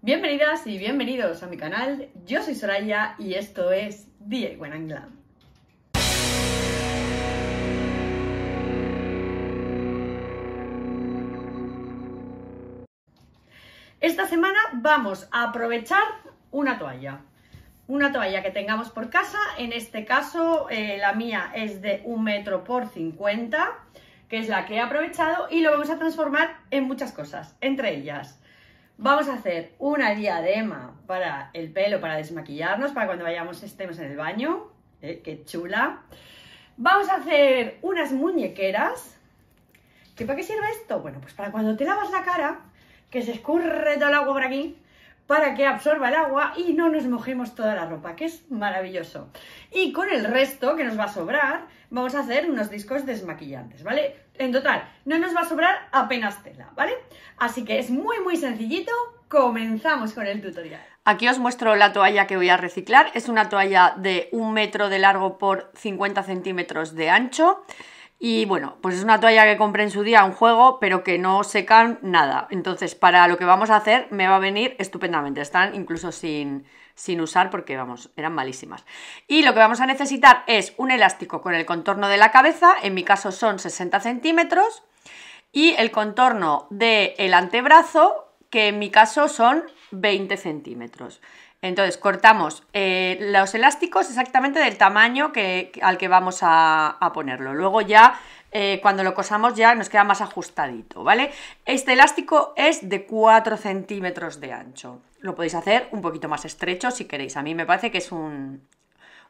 Bienvenidas y bienvenidos a mi canal, yo soy Soraya y esto es DIY and Glam. Esta semana vamos a aprovechar una toalla que tengamos por casa. En este caso la mía es de 1 metro por 50, que es la que he aprovechado, y lo vamos a transformar en muchas cosas. Entre ellas vamos a hacer una diadema para el pelo, para desmaquillarnos, para cuando estemos en el baño. ¡Qué chula! Vamos a hacer unas muñequeras. ¿Que para qué sirve esto? Bueno, pues para cuando te lavas la cara, que se escurre todo el agua por aquí, para que absorba el agua y no nos mojemos toda la ropa, que es maravilloso. Y con el resto que nos va a sobrar, vamos a hacer unos discos desmaquillantes, ¿vale? En total, no nos va a sobrar apenas tela, ¿vale? Así que es muy sencillito. Comenzamos con el tutorial. Aquí os muestro la toalla que voy a reciclar. Es una toalla de 1 metro de largo por 50 centímetros de ancho. Y bueno, pues es una toalla que compré en su día, un juego, pero que no secan nada. Entonces, para lo que vamos a hacer, me va a venir estupendamente. Están incluso sin usar porque, vamos, eran malísimas. Y lo que vamos a necesitar es un elástico con el contorno de la cabeza. En mi caso son 60 centímetros. Y el contorno del antebrazo, que en mi caso son 20 centímetros. Entonces cortamos los elásticos exactamente del tamaño al que vamos a ponerlo. Luego ya cuando lo cosamos ya nos queda más ajustadito, ¿vale? Este elástico es de 4 centímetros de ancho. Lo podéis hacer un poquito más estrecho si queréis. A mí me parece que es un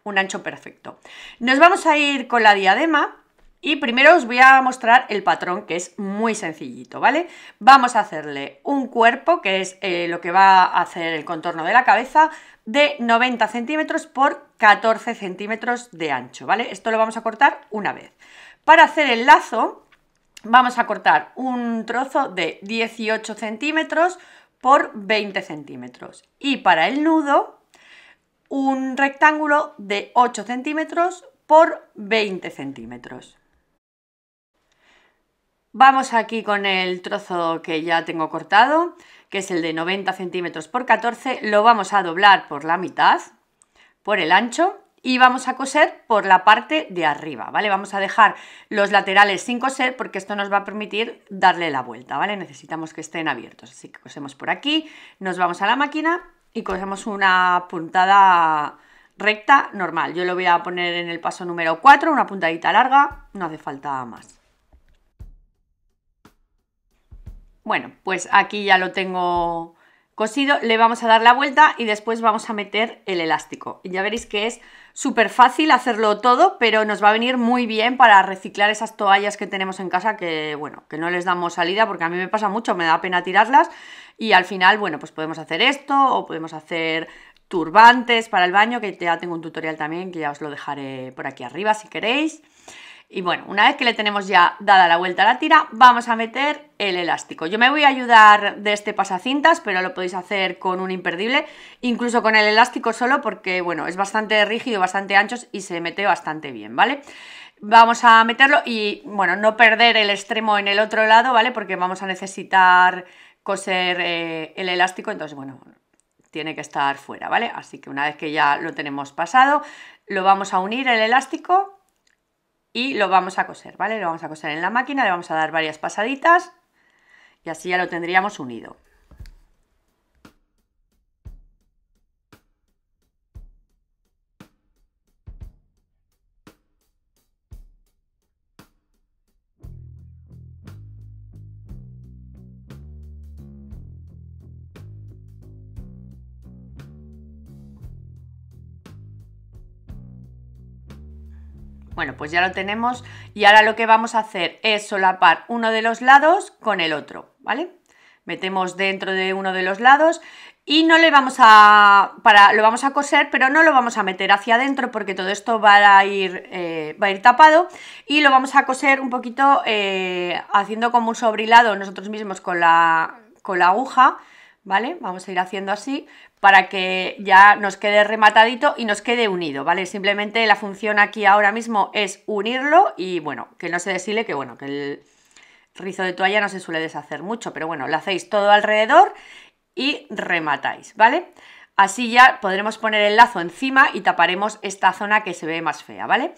ancho perfecto. Nos vamos a ir con la diadema. Y primero os voy a mostrar el patrón, que es muy sencillito, ¿vale? Vamos a hacerle un cuerpo, que es lo que va a hacer el contorno de la cabeza, de 90 centímetros por 14 centímetros de ancho, ¿vale? Esto lo vamos a cortar una vez. Para hacer el lazo vamos a cortar un trozo de 18 centímetros por 20 centímetros. Y para el nudo, un rectángulo de 8 centímetros por 20 centímetros. Vamos aquí con el trozo que ya tengo cortado, que es el de 90 centímetros por 14, lo vamos a doblar por la mitad, por el ancho, y vamos a coser por la parte de arriba, ¿vale? Vamos a dejar los laterales sin coser porque esto nos va a permitir darle la vuelta, ¿vale? Necesitamos que estén abiertos, así que cosemos por aquí, nos vamos a la máquina y cosemos una puntada recta normal. Yo lo voy a poner en el paso número 4, una puntadita larga, no hace falta más. Bueno, pues aquí ya lo tengo cosido, le vamos a dar la vuelta y después vamos a meter el elástico. Y ya veréis que es súper fácil hacerlo todo, pero nos va a venir muy bien para reciclar esas toallas que tenemos en casa que, bueno, que no les damos salida, porque a mí me pasa mucho, me da pena tirarlas y al final, bueno, pues podemos hacer esto o podemos hacer turbantes para el baño, que ya tengo un tutorial también que ya os lo dejaré por aquí arriba si queréis. Y bueno, una vez que le tenemos ya dada la vuelta a la tira, vamos a meter el elástico. Yo me voy a ayudar de este pasacintas, pero lo podéis hacer con un imperdible, incluso con el elástico solo, porque bueno, es bastante rígido, bastante ancho y se mete bastante bien, ¿vale? Vamos a meterlo y bueno, no perder el extremo en el otro lado, ¿vale? Porque vamos a necesitar coser el elástico, entonces bueno, tiene que estar fuera, ¿vale? Así que una vez que ya lo tenemos pasado, lo vamos a unir el elástico y lo vamos a coser, ¿vale? Lo vamos a coser en la máquina, le vamos a dar varias pasaditas y así ya lo tendríamos unido. Bueno, pues ya lo tenemos y ahora lo que vamos a hacer es solapar uno de los lados con el otro, ¿vale? Metemos dentro de uno de los lados y no le vamos lo vamos a coser, pero no lo vamos a meter hacia adentro porque todo esto va a ir tapado, y lo vamos a coser un poquito haciendo como un sobrilado nosotros mismos con la aguja, ¿vale? Vamos a ir haciendo así para que ya nos quede rematadito y nos quede unido, ¿vale? Simplemente la función aquí ahora mismo es unirlo y bueno, que no se deshile, que bueno, que el rizo de toalla no se suele deshacer mucho, pero bueno, lo hacéis todo alrededor y rematáis, ¿vale? Así ya podremos poner el lazo encima y taparemos esta zona que se ve más fea, ¿vale?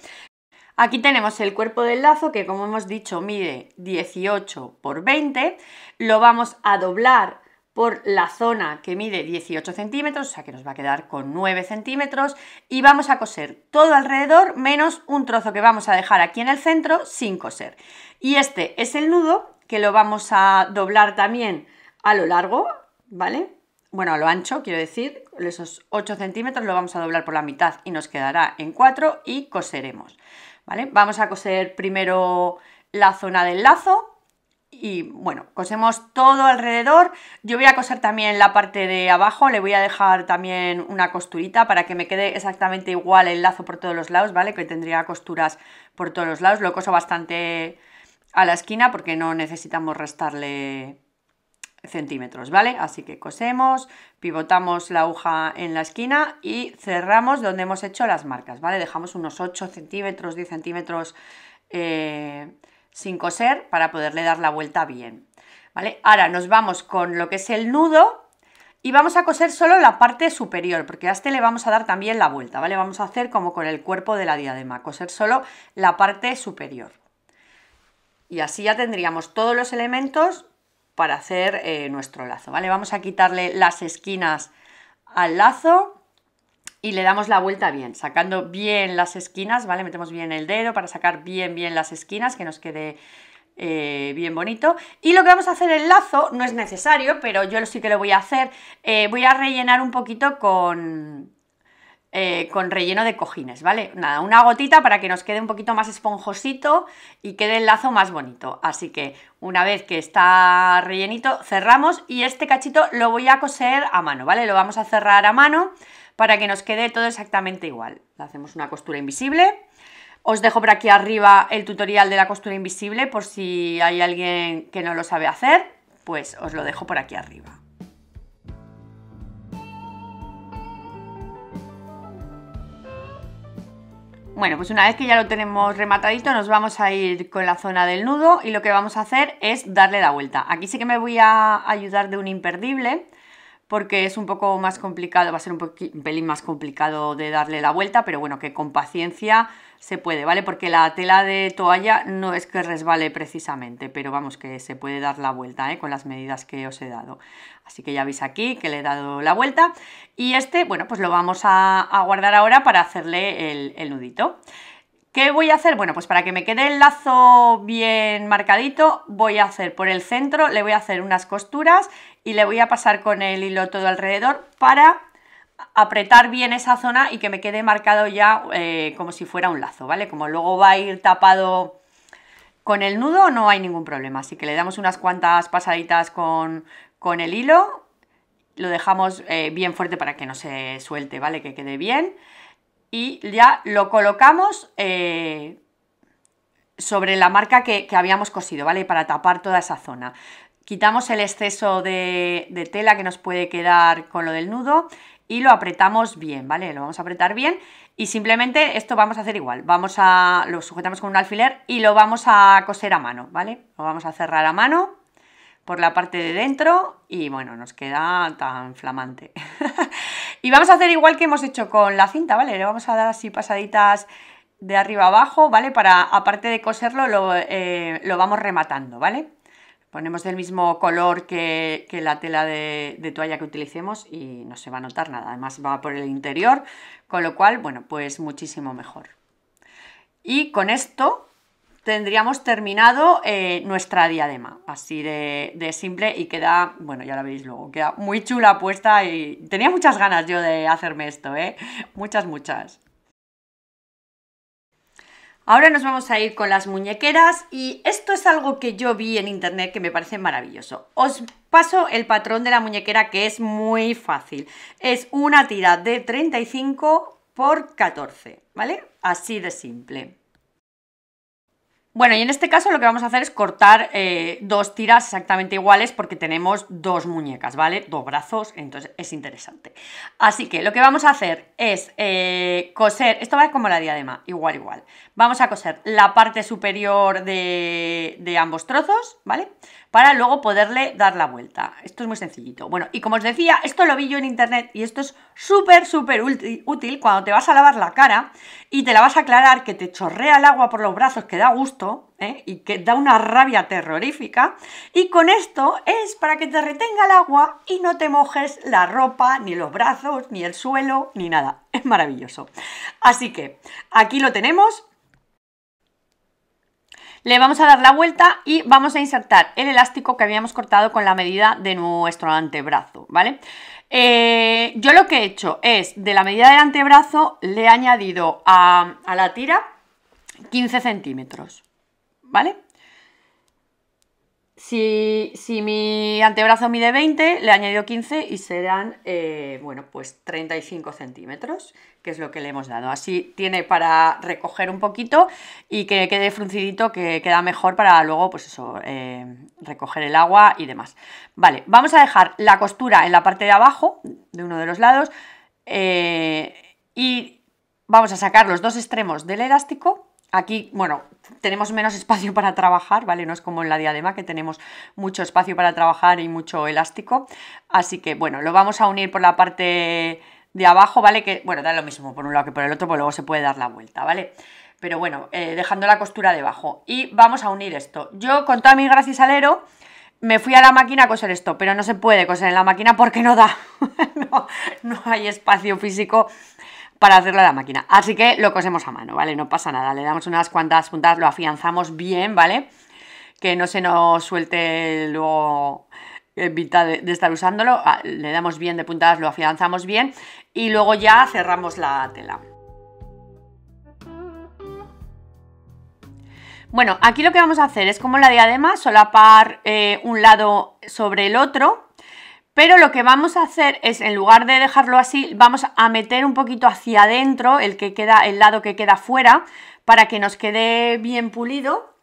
Aquí tenemos el cuerpo del lazo que, como hemos dicho, mide 18 por 20. Lo vamos a doblar por la zona que mide 18 centímetros, o sea que nos va a quedar con 9 centímetros, y vamos a coser todo alrededor menos un trozo que vamos a dejar aquí en el centro sin coser. Y este es el nudo que lo vamos a doblar también a lo largo, ¿vale? Bueno, a lo ancho, quiero decir, esos 8 centímetros lo vamos a doblar por la mitad y nos quedará en 4 y coseremos, ¿vale? Vamos a coser primero la zona del lazo y, bueno, cosemos todo alrededor. Yo voy a coser también la parte de abajo, le voy a dejar también una costurita para que me quede exactamente igual el lazo por todos los lados, ¿vale? Que tendría costuras por todos los lados. Lo coso bastante a la esquina porque no necesitamos restarle centímetros, ¿vale? Así que cosemos, pivotamos la aguja en la esquina y cerramos donde hemos hecho las marcas, ¿vale? Dejamos unos 8 centímetros, 10 centímetros sin coser para poderle dar la vuelta bien, ¿vale? Ahora nos vamos con lo que es el nudo y vamos a coser solo la parte superior, porque a este le vamos a dar también la vuelta, ¿vale? Vamos a hacer como con el cuerpo de la diadema, coser solo la parte superior. Y así ya tendríamos todos los elementos para hacer nuestro lazo, ¿vale? Vamos a quitarle las esquinas al lazo y le damos la vuelta bien, sacando bien las esquinas, ¿vale? Metemos bien el dedo para sacar bien las esquinas, que nos quede bien bonito. Y lo que vamos a hacer el lazo no es necesario, pero yo sí que lo voy a hacer. Voy a rellenar un poquito con relleno de cojines, ¿vale? Nada, una gotita para que nos quede un poquito más esponjosito y quede el lazo más bonito. Así que una vez que está rellenito, cerramos y este cachito lo voy a coser a mano, ¿vale? Lo vamos a cerrar a mano para que nos quede todo exactamente igual. Le hacemos una costura invisible. Os dejo por aquí arriba el tutorial de la costura invisible por si hay alguien que no lo sabe hacer, pues os lo dejo por aquí arriba. Bueno, pues una vez que ya lo tenemos rematadito, nos vamos a ir con la zona del nudo y lo que vamos a hacer es darle la vuelta. Aquí sí que me voy a ayudar de un imperdible porque es un poco más complicado, va a ser un pelín más complicado de darle la vuelta, pero bueno, que con paciencia se puede, ¿vale? Porque la tela de toalla no es que resbale precisamente, pero vamos, que se puede dar la vuelta, con las medidas que os he dado. Así que ya veis aquí que le he dado la vuelta y este, bueno, pues lo vamos a guardar ahora para hacerle el nudito. ¿Qué voy a hacer? Bueno, pues para que me quede el lazo bien marcadito, voy a hacer por el centro, le voy a hacer unas costuras y le voy a pasar con el hilo todo alrededor para apretar bien esa zona y que me quede marcado ya como si fuera un lazo, ¿vale? Como luego va a ir tapado con el nudo, no hay ningún problema. Así que le damos unas cuantas pasaditas con el hilo, lo dejamos bien fuerte para que no se suelte, ¿vale? Que quede bien. Y ya lo colocamos sobre la marca que habíamos cosido, ¿vale? Para tapar toda esa zona. Quitamos el exceso de tela que nos puede quedar con lo del nudo y lo apretamos bien, ¿vale? Lo vamos a apretar bien y simplemente esto vamos a hacer igual. Lo sujetamos con un alfiler y lo vamos a coser a mano, ¿vale? Lo vamos a cerrar a mano por la parte de dentro y bueno, nos queda tan flamante. Y vamos a hacer igual que hemos hecho con la cinta, ¿vale? Le vamos a dar así pasaditas de arriba abajo, ¿vale? Para, aparte de coserlo, lo vamos rematando, ¿vale? Ponemos del mismo color que la tela de toalla que utilicemos y no se va a notar nada. Además va por el interior, con lo cual, bueno, pues muchísimo mejor. Y con esto tendríamos terminado nuestra diadema, así de simple y queda, bueno, ya la veis luego, queda muy chula puesta y tenía muchas ganas yo de hacerme esto, muchas. Ahora nos vamos a ir con las muñequeras y esto es algo que yo vi en internet que me parece maravilloso. Os paso el patrón de la muñequera que es muy fácil. Es una tira de 35 por 14, ¿vale? Así de simple. Bueno, y en este caso lo que vamos a hacer es cortar dos tiras exactamente iguales porque tenemos dos muñecas, ¿vale? Dos brazos, entonces es interesante. Así que lo que vamos a hacer es coser, esto va como la diadema, igual. Vamos a coser la parte superior de ambos trozos, ¿vale? para luego poderle dar la vuelta. Esto es muy sencillito. Bueno, y como os decía, esto lo vi yo en internet y esto es súper útil cuando te vas a lavar la cara y te la vas a aclarar, que te chorrea el agua por los brazos, que da gusto, y que da una rabia terrorífica. Y con esto es para que te retenga el agua y no te mojes la ropa, ni los brazos, ni el suelo, ni nada. Es maravilloso. Así que aquí lo tenemos. Le vamos a dar la vuelta y vamos a insertar el elástico que habíamos cortado con la medida de nuestro antebrazo, ¿vale? Yo lo que he hecho es, de la medida del antebrazo, le he añadido a la tira 15 centímetros, ¿vale? Si mi antebrazo mide 20, le he añadido 15 y serán, bueno, pues 35 centímetros, que es lo que le hemos dado. Así tiene para recoger un poquito y que quede fruncidito, que queda mejor para luego, pues eso, recoger el agua y demás. Vale, vamos a dejar la costura en la parte de abajo, de uno de los lados, y vamos a sacar los dos extremos del elástico. Aquí, bueno, tenemos menos espacio para trabajar, ¿vale? No es como en la diadema, que tenemos mucho espacio para trabajar y mucho elástico. Así que, bueno, lo vamos a unir por la parte de abajo, ¿vale? Que, bueno, da lo mismo por un lado que por el otro, pues luego se puede dar la vuelta, ¿vale? Pero bueno, dejando la costura debajo. Y vamos a unir esto. Yo, con toda mi gracia y salero, me fui a la máquina a coser esto, pero no se puede coser en la máquina porque no da. no hay espacio físico para hacerlo a la máquina, así que lo cosemos a mano, ¿vale? No pasa nada, le damos unas cuantas puntadas, lo afianzamos bien, ¿vale? Que no se nos suelte luego en mitad de estar usándolo, le damos bien de puntadas, lo afianzamos bien y luego ya cerramos la tela. Bueno, aquí lo que vamos a hacer es, como en la diadema, solapar un lado sobre el otro. Pero lo que vamos a hacer es, en lugar de dejarlo así, vamos a meter un poquito hacia adentro el lado que queda fuera, para que nos quede bien pulido,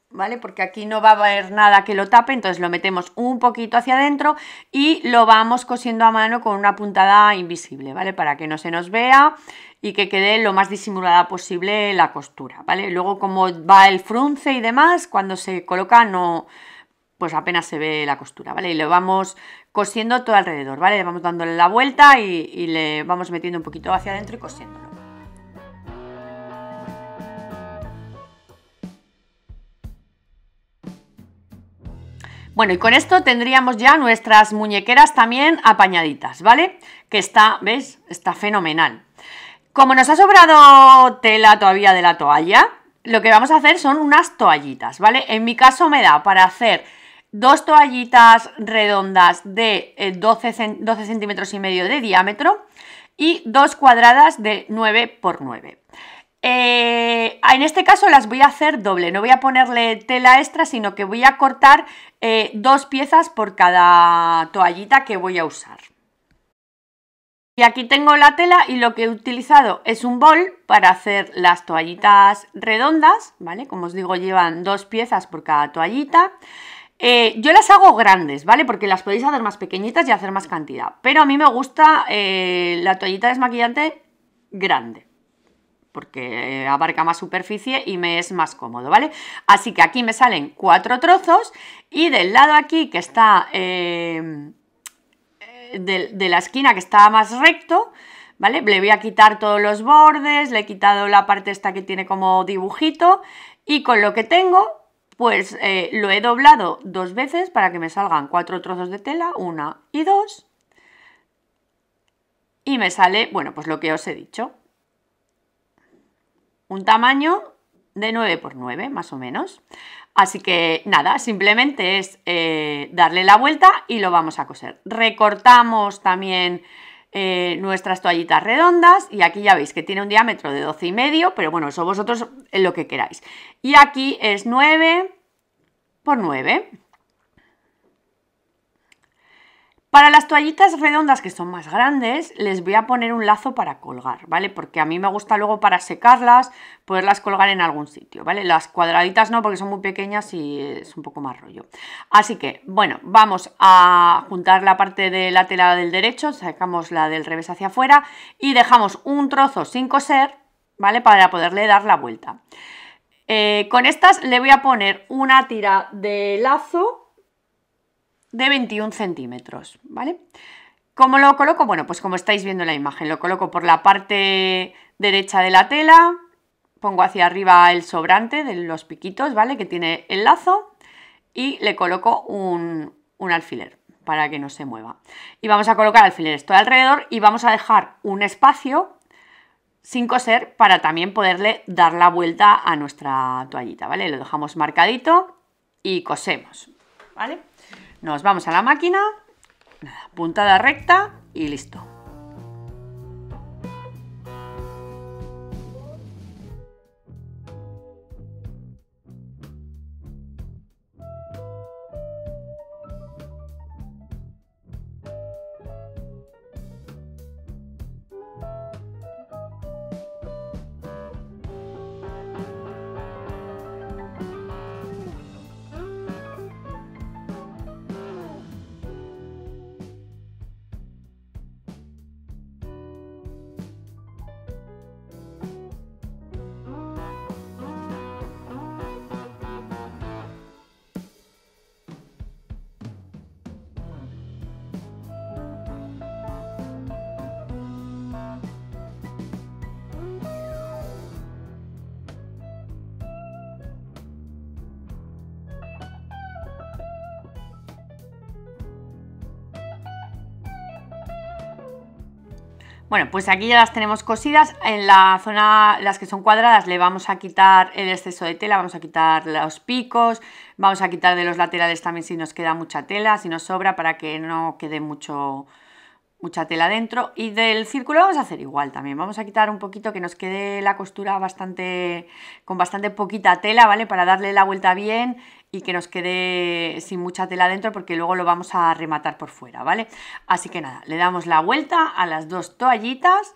¿vale? Porque aquí no va a haber nada que lo tape, entonces lo metemos un poquito hacia adentro y lo vamos cosiendo a mano con una puntada invisible, ¿vale? Para que no se nos vea y que quede lo más disimulada posible la costura, ¿vale? Luego, como va el frunce y demás, cuando se coloca no, pues apenas se ve la costura, ¿vale? Y lo vamos cosiendo todo alrededor, ¿vale? Le vamos dándole la vuelta y le vamos metiendo un poquito hacia adentro y cosiéndolo. Bueno, y con esto tendríamos ya nuestras muñequeras también apañaditas, ¿vale? Que está, ¿ves? Está fenomenal. Como nos ha sobrado tela todavía de la toalla, lo que vamos a hacer son unas toallitas, ¿vale? En mi caso me da para hacer dos toallitas redondas de 12 centímetros y medio de diámetro y dos cuadradas de 9 por 9. En este caso las voy a hacer doble, no voy a ponerle tela extra, sino que voy a cortar dos piezas por cada toallita que voy a usar. Y aquí tengo la tela y lo que he utilizado es un bol para hacer las toallitas redondas, ¿vale? Como os digo, llevan dos piezas por cada toallita. Yo las hago grandes, ¿vale? Porque las podéis hacer más pequeñitas y hacer más cantidad. Pero a mí me gusta la toallita desmaquillante grande, porque abarca más superficie y me es más cómodo, ¿vale? Así que aquí me salen 4 trozos y del lado aquí, que está de la esquina, que está más recto, ¿vale? Le voy a quitar todos los bordes, le he quitado la parte esta que tiene como dibujito y con lo que tengo, pues lo he doblado 2 veces para que me salgan 4 trozos de tela, 1 y 2, y me sale, bueno, pues lo que os he dicho, un tamaño de 9 por 9 más o menos. Así que nada, simplemente es darle la vuelta y lo vamos a coser. Recortamos también nuestras toallitas redondas y aquí ya veis que tiene un diámetro de 12,5, pero bueno, eso vosotros lo que queráis. Y aquí es 9 por 9. Para las toallitas redondas, que son más grandes, les voy a poner un lazo para colgar, ¿vale? Porque a mí me gusta luego, para secarlas, poderlas colgar en algún sitio, ¿vale? Las cuadraditas no, porque son muy pequeñas y es un poco más rollo. Así que, bueno, vamos a juntar la parte de la tela del derecho, sacamos la del revés hacia afuera y dejamos un trozo sin coser, ¿vale? Para poderle dar la vuelta. Con estas le voy a poner una tira de lazo, de 21 centímetros, ¿vale? ¿Cómo lo coloco? Bueno, pues como estáis viendo en la imagen, lo coloco por la parte derecha de la tela, pongo hacia arriba el sobrante de los piquitos, ¿vale? Que tiene el lazo y le coloco un alfiler para que no se mueva. Y vamos a colocar alfileres todo alrededor y vamos a dejar un espacio sin coser para también poderle dar la vuelta a nuestra toallita, ¿vale? Lo dejamos marcadito y cosemos, ¿vale? Nos vamos a la máquina, puntada recta y listo. Bueno, pues aquí ya las tenemos cosidas. En la zona, las que son cuadradas, le vamos a quitar el exceso de tela, vamos a quitar los picos, vamos a quitar de los laterales también si nos queda mucha tela, si nos sobra, para que no quede mucha tela dentro. Y del círculo vamos a hacer igual también, vamos a quitar un poquito, que nos quede la costura con bastante poquita tela, ¿vale? Para darle la vuelta bien y que nos quede sin mucha tela dentro, porque luego lo vamos a rematar por fuera, ¿vale? Así que nada, le damos la vuelta a las dos toallitas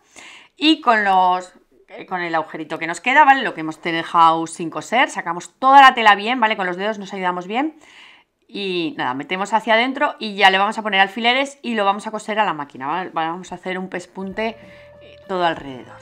y con el agujerito que nos queda, ¿vale? Lo que hemos dejado sin coser, sacamos toda la tela bien, ¿vale? Con los dedos nos ayudamos bien y nada, metemos hacia adentro y ya le vamos a poner alfileres y lo vamos a coser a la máquina, ¿vale? Vamos a hacer un pespunte todo alrededor.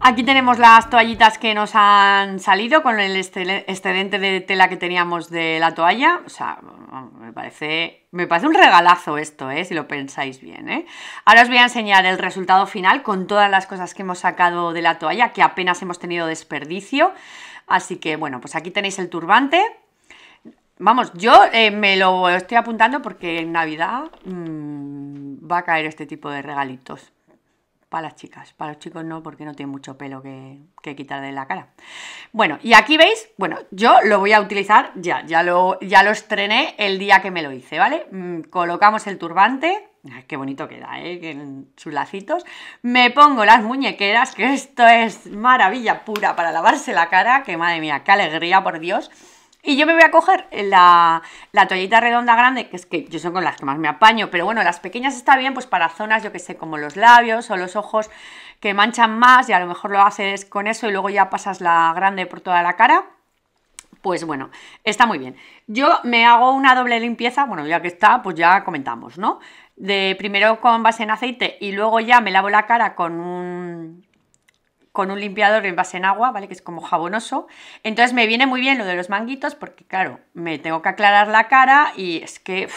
Aquí tenemos las toallitas que nos han salido con el excedente de tela que teníamos de la toalla. O sea, me parece un regalazo esto, si lo pensáis bien, Ahora os voy a enseñar el resultado final con todas las cosas que hemos sacado de la toalla, que apenas hemos tenido desperdicio. Así que bueno, pues aquí tenéis el turbante. Vamos, yo me lo estoy apuntando porque en Navidad va a caer este tipo de regalitos. Para las chicas, para los chicos no, porque no tienen mucho pelo que quitar de la cara. Bueno, y aquí veis, bueno, yo lo voy a utilizar ya lo estrené el día que me lo hice, ¿vale? Colocamos el turbante, qué bonito queda, sus lacitos. Me pongo las muñequeras, que esto es maravilla pura para lavarse la cara, que madre mía, qué alegría, por Dios. Y yo me voy a coger la toallita redonda grande, que es que yo son con las que más me apaño, pero bueno, las pequeñas está bien pues para zonas, yo que sé, como los labios o los ojos que manchan más y a lo mejor lo haces con eso y luego ya pasas la grande por toda la cara. Pues bueno, está muy bien. Yo me hago una doble limpieza, bueno, ya que está, pues ya comentamos, ¿no? Primero con base en aceite y luego ya me lavo la cara con un limpiador en base en agua, ¿vale? Que es como jabonoso. Entonces me viene muy bien lo de los manguitos porque, claro, me tengo que aclarar la cara y es que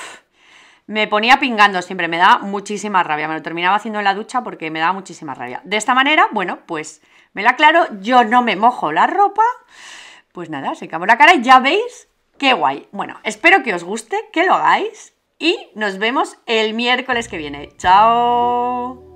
me ponía pingando siempre, me da muchísima rabia. Me lo terminaba haciendo en la ducha porque me da muchísima rabia. De esta manera, bueno, pues me la aclaro, yo no me mojo la ropa. Pues nada, secamos la cara y ya veis qué guay. Bueno, espero que os guste, que lo hagáis y nos vemos el miércoles que viene. ¡Chao!